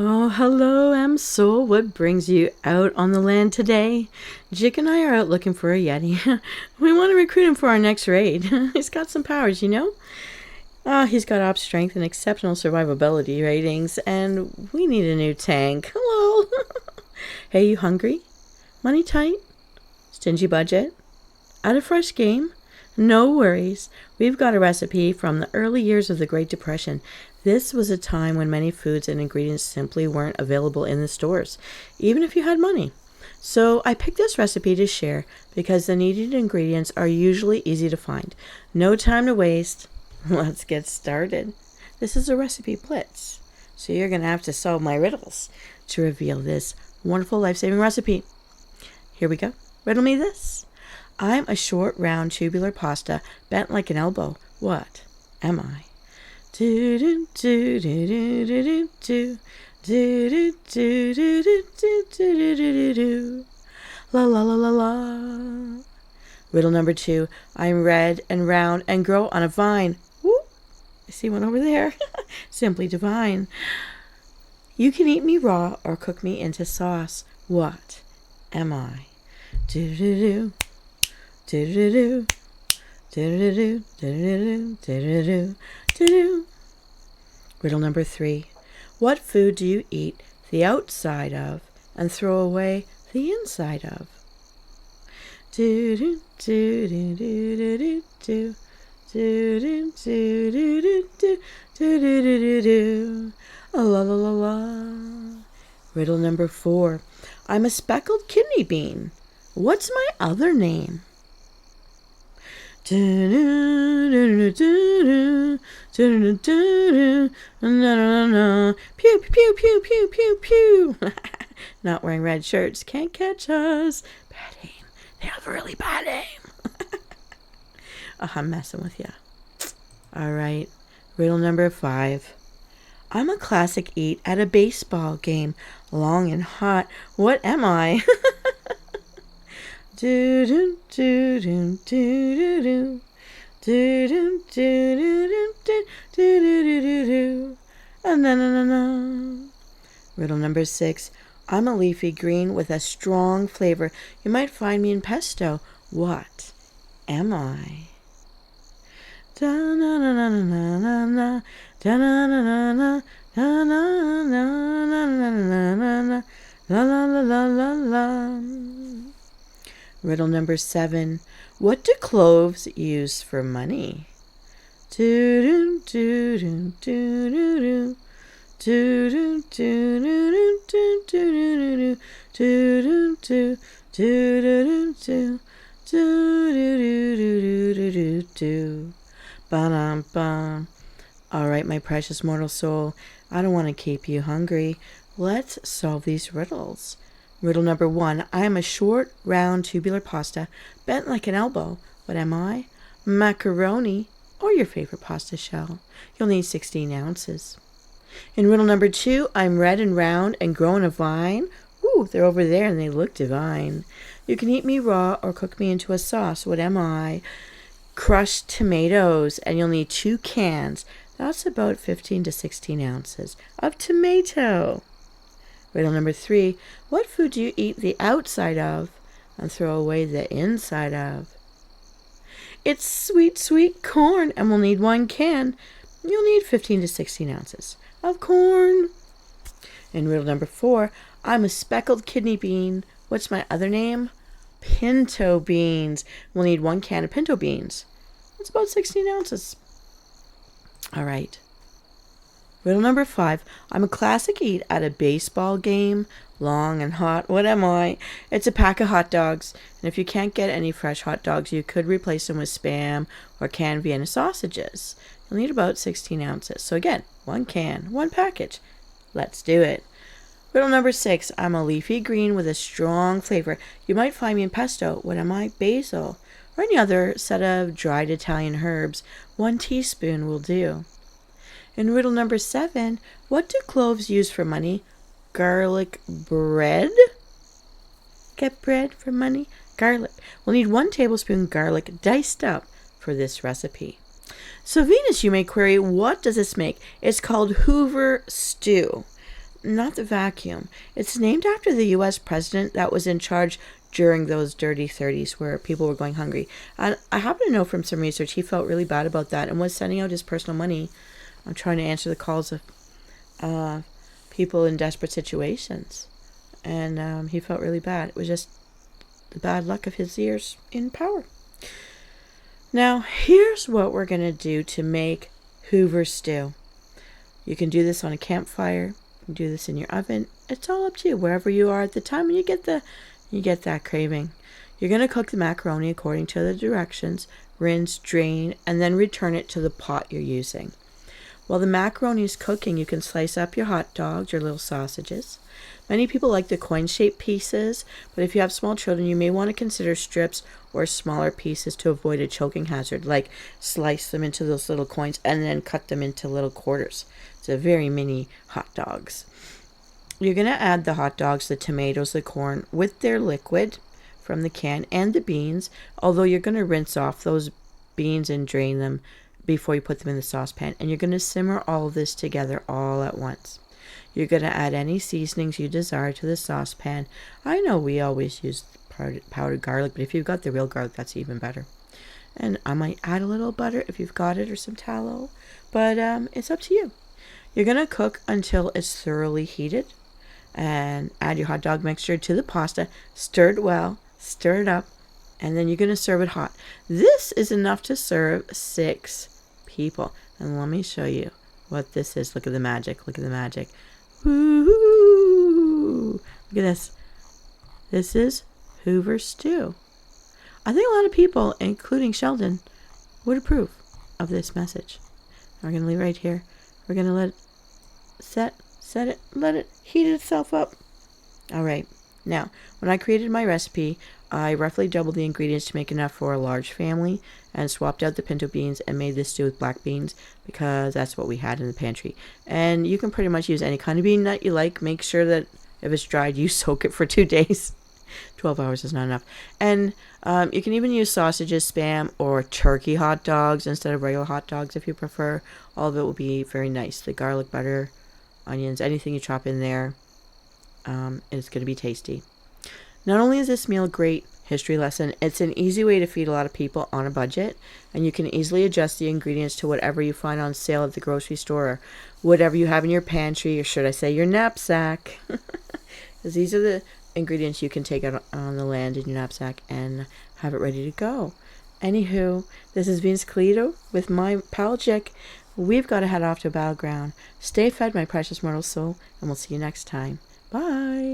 Oh, hello, Msoul. What brings you out on the land today? Jig and I are out looking for a Yeti. We want to recruit him for our next raid. He's got some powers, you know? He's got op strength and exceptional survivability ratings, and we need a new tank. Hello. Hey, you hungry? Money tight? Stingy budget? Out of fresh game? No worries. We've got a recipe from the early years of the Great Depression. This was a time when many foods and ingredients simply weren't available in the stores, even if you had money. So I picked this recipe to share because the needed ingredients are usually easy to find. No time to waste. Let's get started. This is a recipe blitz, so you're going to have to solve my riddles to reveal this wonderful life-saving recipe. Here we go. Riddle me this. I'm a short, round, tubular pasta bent like an elbow. What am I? Do do do do do do do do do do do do do do do. La la la la la. Riddle number 2. I'm red and round and grow on a vine. Woo! I see one over there. Simply divine. You can eat me raw or cook me into sauce. What am I? Do do do do do do do do do do do do. Riddle number 3. What food do you eat the outside of and throw away the inside of? Do do do do do do do do do do do do do do do do do. La la la la. Riddle number 4. I'm a speckled kidney bean. What's my other name? Pew pew pew pew pew pew. Not wearing red shirts can't catch us. Bad aim. They have really bad aim. I'm messing with you. All right. Riddle number 5. I'm a classic eat at a baseball game, long and hot. What am I? Do do do do do do do do do do do do do do do. Riddle number 6. I'm a leafy green with a strong flavor. You might find me in pesto. What am I? Da na na na na na na da na na na na da na na na na na na la la la la la la. Riddle number 7. What do cloves use for money? Do do do do do do do do do do do do do do do do do do do do. Ba bum. All right, my precious mortal soul. I don't want to keep you hungry. Let's solve these riddles. Riddle number 1. I am a short, round, tubular pasta bent like an elbow. What am I? Macaroni or your favorite pasta shell. You'll need 16 ounces. In riddle number 2, I'm red and round and grow in a vine. Ooh, they're over there and they look divine. You can eat me raw or cook me into a sauce. What am I? Crushed tomatoes, and you'll need 2 cans. That's about 15 to 16 ounces of tomato. Riddle number 3. What food do you eat the outside of and throw away the inside of? It's sweet, sweet corn, and we'll need 1 can. You'll need 15 to 16 ounces of corn. In riddle number 4, I'm a speckled kidney bean. What's my other name? Pinto beans. We'll need 1 can of pinto beans. That's about 16 ounces. All right. Riddle number 5. I'm a classic eat at a baseball game, long and hot. What am I? It's a pack of hot dogs. And if you can't get any fresh hot dogs, you could replace them with Spam or canned Vienna sausages. You'll need about 16 ounces. So again, 1 can, 1 package. Let's do it. Riddle number 6. I'm a leafy green with a strong flavor. You might find me in pesto. What am I? Basil. Or any other set of dried Italian herbs. 1 teaspoon will do. In riddle number 7, what do cloves use for money? Garlic bread? Get bread for money? Garlic. We'll need 1 tablespoon garlic diced up for this recipe. So Venus, you may query, what does this make? It's called Hoover stew. not the vacuum. It's named after the U.S. president that was in charge during those dirty 30s where people were going hungry. And I happen to know from some research he felt really bad about that and was sending out his personal money on trying to answer the calls of people in desperate situations. And he felt really bad. It was just the bad luck of his years in power. Now, here's what we're going to do to make Hoover stew. You can do this on a campfire. You can do this in your oven. It's all up to you, wherever you are at the time when you get that craving. You're going to cook the macaroni according to the directions. Rinse, drain, and then return it to the pot you're using. While the macaroni is cooking, you can slice up your hot dogs, your little sausages. Many people like the coin-shaped pieces, but if you have small children, you may want to consider strips or smaller pieces to avoid a choking hazard, like slice them into those little coins and then cut them into little quarters. So very mini hot dogs. You're going to add the hot dogs, the tomatoes, the corn with their liquid from the can and the beans, although you're going to rinse off those beans and drain them before you put them in the saucepan. And you're going to simmer all of this together all at once. You're going to add any seasonings you desire to the saucepan. I know we always use powdered garlic, but if you've got the real garlic, that's even better. And I might add a little butter if you've got it, or some tallow, but it's up to you. You're going to cook until it's thoroughly heated and add your hot dog mixture to the pasta. Stir it well, stir it up, and then you're going to serve it hot. This is enough to serve 6 people. And let me show you what this is. Look at the magic. Look at the magic. Woo! Look at this. This is Hoover stew. I think a lot of people, including Sheldon, would approve of this message. We're going to leave it right here. We're going to let it set it, let it heat itself up. All right. Now, when I created my recipe, I roughly doubled the ingredients to make enough for a large family and swapped out the pinto beans and made this stew with black beans because that's what we had in the pantry. And you can pretty much use any kind of bean that you like. Make sure that if it's dried, you soak it for 2 days. 12 hours is not enough. And you can even use sausages, Spam, or turkey hot dogs instead of regular hot dogs if you prefer. All of it will be very nice. The garlic, butter, onions, anything you chop in there, it's going to be tasty. Not only is this meal a great history lesson, it's an easy way to feed a lot of people on a budget, and you can easily adjust the ingredients to whatever you find on sale at the grocery store, or whatever you have in your pantry, or should I say your knapsack. Because these are the ingredients you can take out on the land in your knapsack and have it ready to go. Anywho, this is Venus Callida with my pal Chick. We've got to head off to Battleground. Stay fed, my precious mortal soul, and we'll see you next time. Bye.